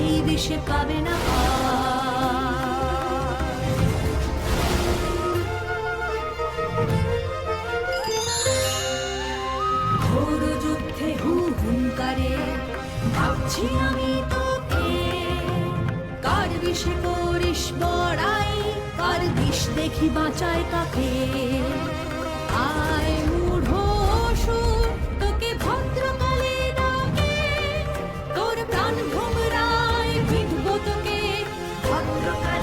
এই বিষে পাবে না ঘোর যুদ্ধে হুঙ্কারে ভাবছি আমি তোকে কার বিষে করিস বড়াই কার বিষ দেখি বাঁচায় কাকে আয় মূঢ় অসুর তোকে ভদ্রকালে ডাকে তোর প্রাণ ভোমরায় বিধব তোকে ভদ্রকালে